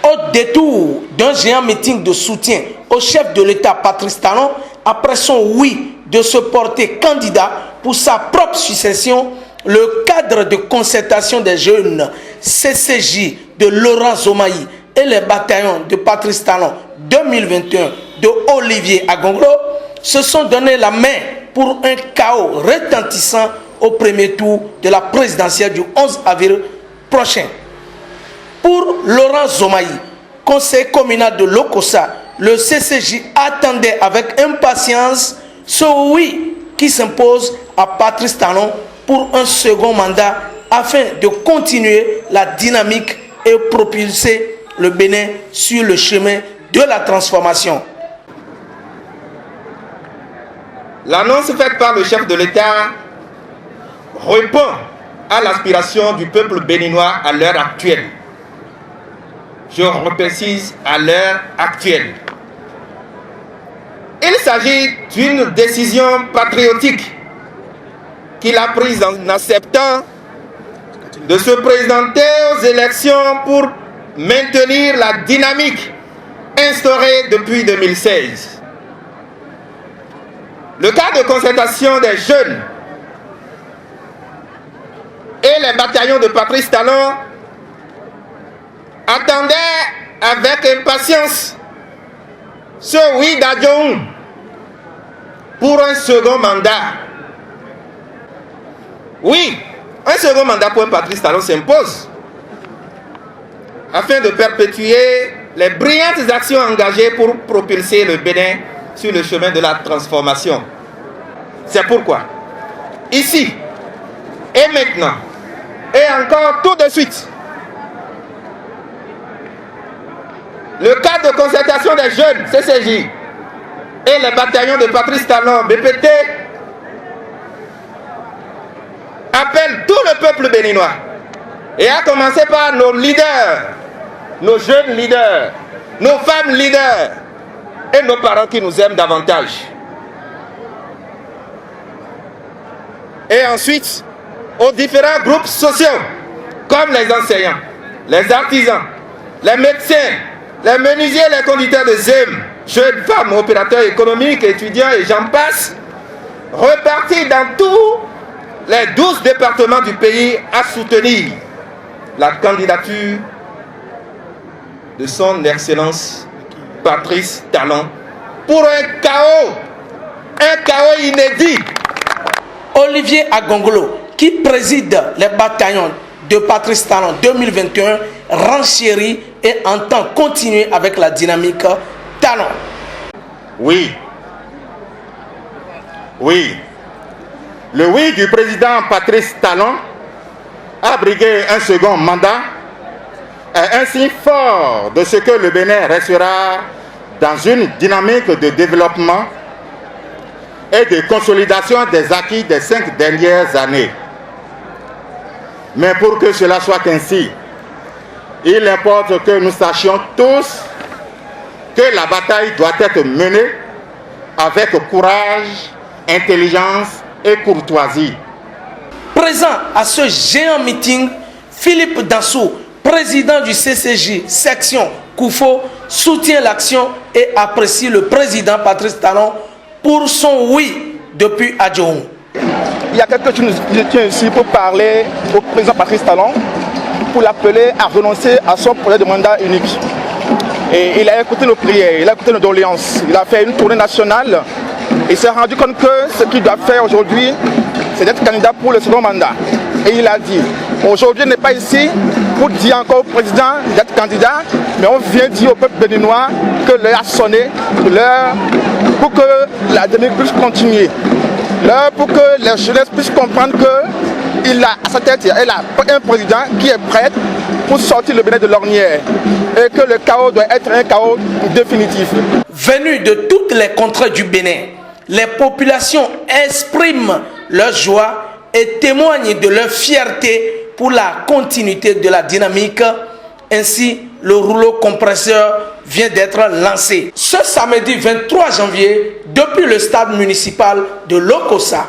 Au détour d'un géant meeting de soutien au chef de l'État Patrice Talon, après son oui de se porter candidat pour sa propre succession, le cadre de concertation des jeunes CCJ de Laurent Zomaï et les bataillons de Patrice Talon 2021 de Olivier Agonglo se sont donné la main pour un chaos retentissant au premier tour de la présidentielle du 11 avril prochain. Pour Laurent Zomaï, conseiller communal de Lokossa, le CCJ attendait avec impatience ce oui qui s'impose à Patrice Talon pour un second mandat afin de continuer la dynamique et propulser le Bénin sur le chemin de la transformation. L'annonce faite par le chef de l'État répond à l'aspiration du peuple béninois à l'heure actuelle. Je reprécise, à l'heure actuelle. Il s'agit d'une décision patriotique qu'il a prise en acceptant de se présenter aux élections pour maintenir la dynamique instaurée depuis 2016. Le cadre de concertation des jeunes et les bataillons de Patrice Talon attendaient avec impatience ce oui d'Adjoun pour un second mandat. Oui, un second mandat pour un Patrice Talon s'impose afin de perpétuer les brillantes actions engagées pour propulser le Bénin sur le chemin de la transformation. C'est pourquoi, ici et maintenant, et encore tout de suite, le cadre de concertation des jeunes CCJ et les bataillons de Patrice Talon BPT appellent tout le peuple béninois, et à commencer par nos leaders, nos jeunes leaders, nos femmes leaders et nos parents qui nous aiment davantage. Et ensuite, aux différents groupes sociaux, comme les enseignants, les artisans, les médecins, les menuisiers, les conducteurs de ZEM, jeunes femmes, opérateurs économiques, étudiants et j'en passe, repartis dans tous les 12 départements du pays à soutenir la candidature de son Excellence Patrice Talon pour un chaos inédit. Olivier Agonglo, qui préside les bataillons de Patrice Talon 2021, renchérit et entend continuer avec la dynamique Talon. Oui. Le oui du président Patrice Talon à briguer un second mandat est un signe fort de ce que le Bénin restera dans une dynamique de développement et de consolidation des acquis des 5 dernières années. Mais pour que cela soit ainsi, il importe que nous sachions tous que la bataille doit être menée avec courage, intelligence et courtoisie. Présent à ce géant meeting, Philippe Dansou, président du CCJ section Koufo, soutient l'action et apprécie le président Patrice Talon pour son oui depuis Adjoun. Il y a quelques jours, je tiens ici pour parler au président Patrice Talon, pour l'appeler à renoncer à son projet de mandat unique. Et il a écouté nos prières, il a écouté nos doléances, il a fait une tournée nationale. Il s'est rendu compte que ce qu'il doit faire aujourd'hui, c'est d'être candidat pour le second mandat. Et il a dit, aujourd'hui on n'est pas ici pour dire encore au président d'être candidat, mais on vient dire au peuple béninois que l'heure a sonné, l'heure pour que la dynamique puisse continuer, l'heure pour que les jeunesses puissent comprendre qu'il a à sa tête, elle a un président qui est prêt pour sortir le Bénin de l'ornière et que le chaos doit être un chaos définitif. Venus de toutes les contrées du Bénin, les populations expriment leur joie et témoignent de leur fierté pour la continuité de la dynamique. Ainsi, le rouleau compresseur vient d'être lancé ce samedi 23 janvier depuis le stade municipal de Lokossa.